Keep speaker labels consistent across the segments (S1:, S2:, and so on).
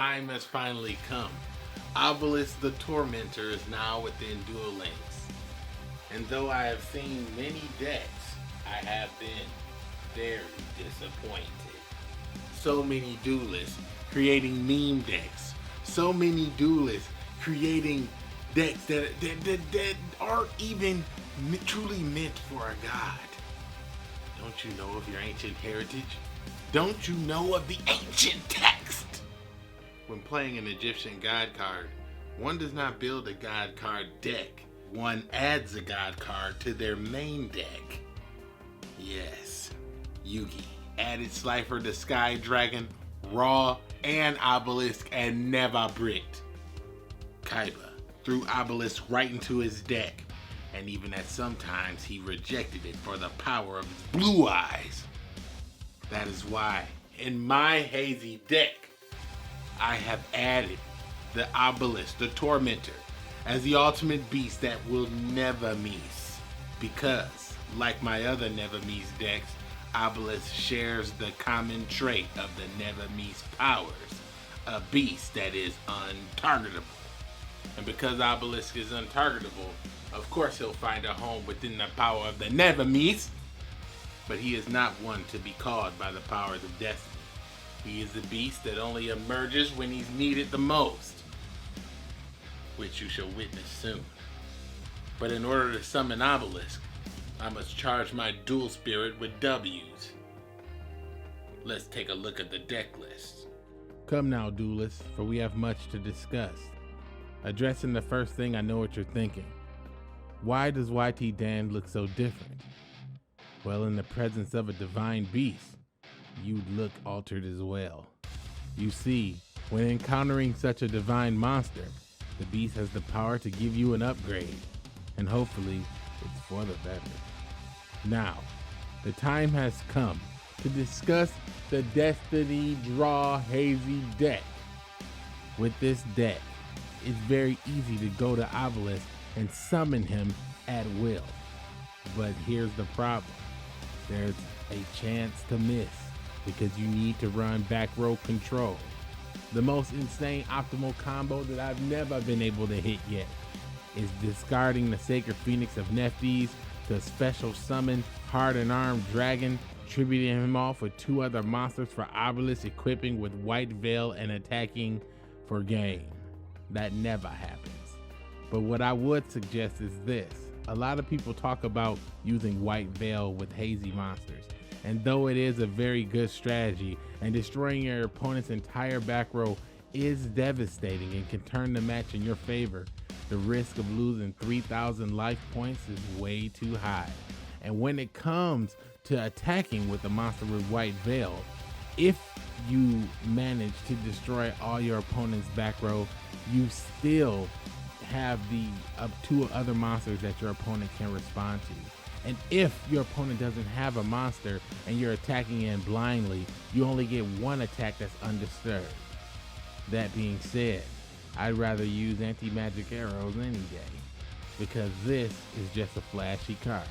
S1: time has finally come. Obelisk the Tormentor is now within Duel Links. And though I have seen many decks, I have been very disappointed. So many duelists creating meme decks. So many duelists creating decks that aren't even truly meant for a god. Don't you know of your ancient heritage? Don't you know of the ancient text? When playing an Egyptian god card, one does not build a god card deck. One adds a god card to their main deck. Yes, Yugi added Slifer the Sky Dragon, Raw, and Obelisk, and never bricked. Kaiba threw Obelisk right into his deck, and even at sometimes he rejected it for the power of his blue eyes. That is why, in my Hazy Deck, I have added the Obelisk the Tormentor as the ultimate beast that will never miss. Because, like my other never miss decks, Obelisk shares the common trait of the never miss powers, a beast that is untargetable. And because Obelisk is untargetable, of course he'll find a home within the power of the never miss. But he is not one to be called by the powers of destiny. He is a beast that only emerges when he's needed the most, which you shall witness soon. But in order to summon Obelisk, I must charge my dual spirit with W's. Let's take a look at the deck list. Come now, duelists, for we have much to discuss. Addressing the first thing, I know what you're thinking. Why does YTDan look so different? Well, in the presence of a divine beast, you'd look altered as well. You see, when encountering such a divine monster, the beast has the power to give you an upgrade, and hopefully, it's for the better. Now, the time has come to discuss the Destiny Draw Hazy Deck. With this deck, it's very easy to go to Obelisk and summon him at will. But here's the problem. There's a chance to miss because you need to run back row control. The most insane optimal combo that I've never been able to hit yet is discarding the Sacred Phoenix of Nephthys to special summon Hardened Armed Dragon, tributing him off with two other monsters for Obelisk, equipping with White Veil and attacking for game. That never happens. But what I would suggest is this. A lot of people talk about using White Veil with hazy monsters, and though it is a very good strategy and destroying your opponent's entire back row is devastating and can turn the match in your favor, the risk of losing 3,000 life points is way too high. And when it comes to attacking with a monster with White Veil, if you manage to destroy all your opponent's back row, you still have the two other monsters that your opponent can respond to. And if your opponent doesn't have a monster and you're attacking in blindly, you only get one attack that's undisturbed. That being said, I'd rather use anti-magic arrows any day because this is just a flashy card.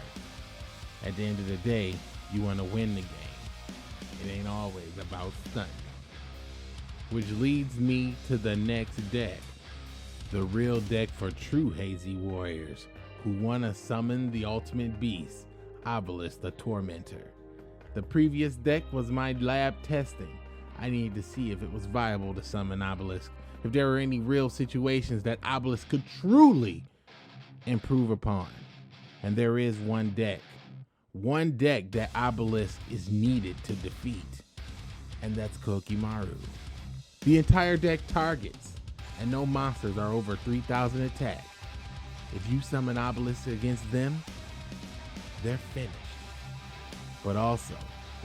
S1: At the end of the day, you want to win the game. It ain't always about stunting. Which leads me to the next deck. The real deck for true Hazy warriors who want to summon the ultimate beast, Obelisk the Tormentor. The previous deck was my lab testing. I needed to see if it was viable to summon Obelisk, if there were any real situations that Obelisk could truly improve upon. And there is one deck that Obelisk is needed to defeat, and that's Kokimaru. The entire deck targets, and no monsters are over 3,000 attack. If you summon Obelisk against them, they're finished. But also,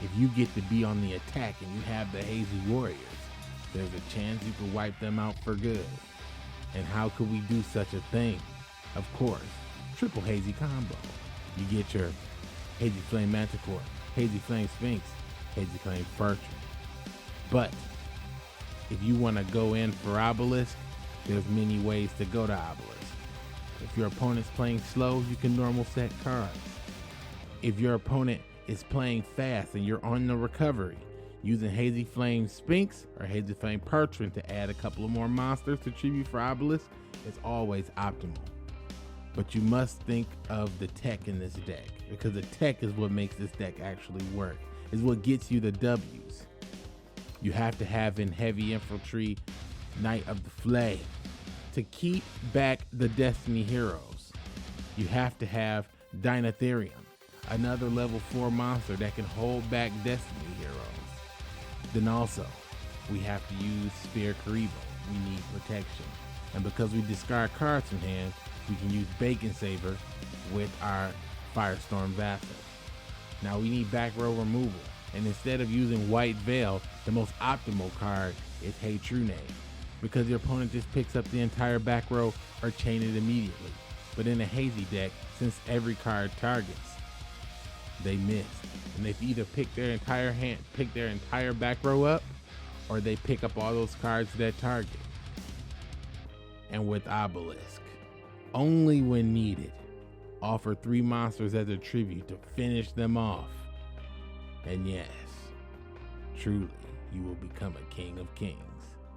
S1: if you get to be on the attack and you have the Hazy Warriors, there's a chance you could wipe them out for good. And how could we do such a thing? Of course, triple Hazy combo. You get your Hazy Flame Manticore, Hazy Flame Sphinx, Hazy Flame Fortress. But if you want to go in for Obelisk, there's many ways to go to Obelisk. If your opponent's playing slow, you can normal set cards. If your opponent is playing fast and you're on the recovery, Using Hazy Flame Sphinx or Hazy Flame Pertran to add a couple of more monsters to tribute for Obelisk is always optimal. But you must think of the tech in this deck, because the tech is what makes this deck actually work, is what gets you the W's. You have to have in Heavy Infantry Knight of the Flame to keep back the Destiny heroes. You have to have Dinotherium, another level 4 monster that can hold back Destiny heroes. Then also, we have to use Spear Karibo. We need protection. And because we discard cards from hand, we can use Bacon Saber with our Firestorm Vassal. Now we need back row removal. And instead of using White Veil, the most optimal card is Hey True Name, because your opponent just picks up the entire back row or chain it immediately. But in a Hazy deck, since every card targets, they miss. And they either pick their entire back row up, or they pick up all those cards that target. And with Obelisk, only when needed, offer 3 monsters as a tribute to finish them off. And yes, truly, you will become a king of kings.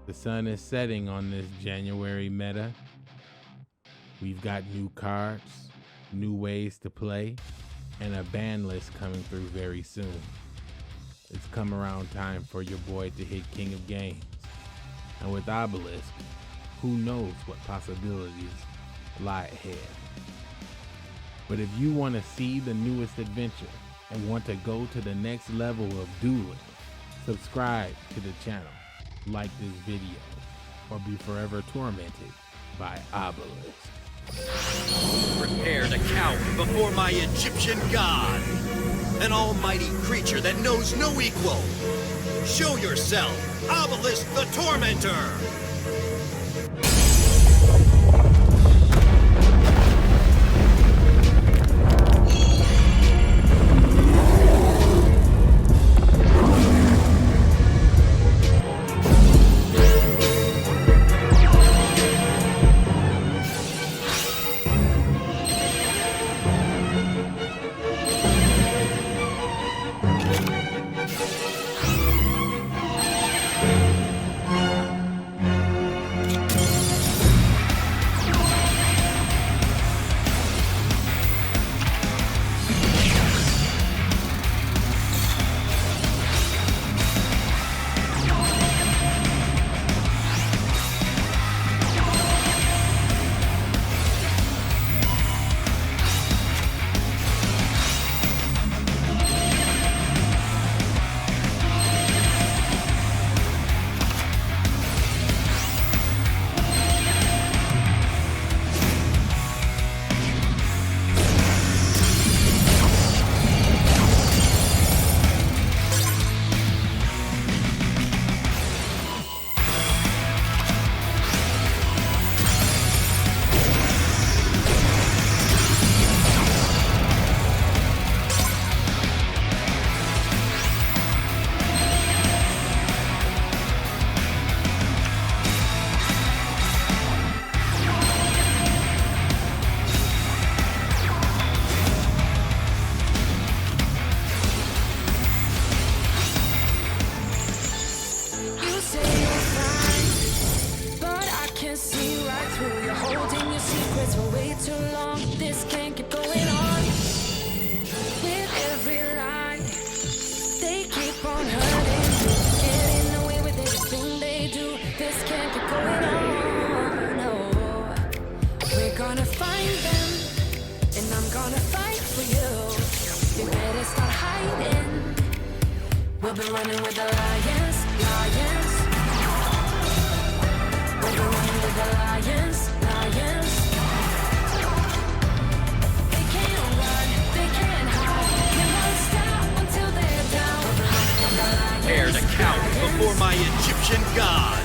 S1: The sun is setting on this January meta. We've got new cards, new ways to play, and a ban list coming through very soon. It's come around time for your boy to hit King of Games. And with Obelisk, who knows what possibilities lie ahead. But if you want to see the newest adventure and want to go to the next level of dueling, subscribe to the channel, like this video, or be forever tormented by Obelisk.
S2: Prepare to cower before my Egyptian god, an almighty creature that knows no equal. Show yourself, Obelisk the Tormentor!
S3: We'll be running with the lions, lions. We'll be running with the lions, lions. They can't run, they can't hide. They won't stop until they're down. We'll be running with the lions.
S2: Prepare to cower before my Egyptian god,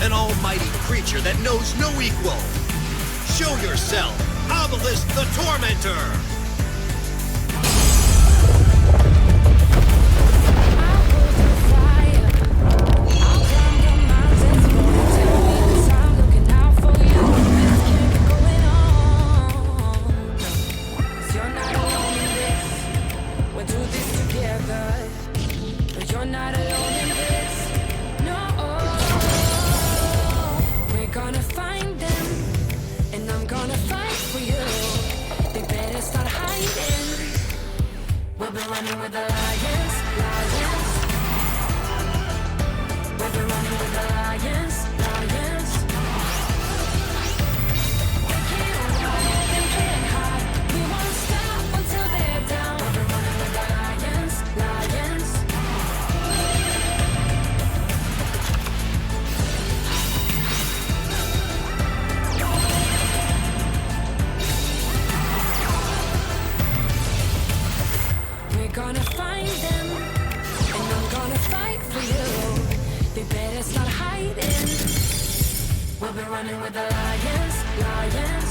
S2: an almighty creature that knows no equal. Show yourself, Obelisk the Tormentor!
S3: You're not alone. running with the lions, lions. We'll be running with the lions, lions. They can't run, they can't hide. We won't stop until they're down. We'll be running with the lions, lions. We're gonna find them, and I'm gonna fight for you. They better start hiding. We'll be running with the lions, lions.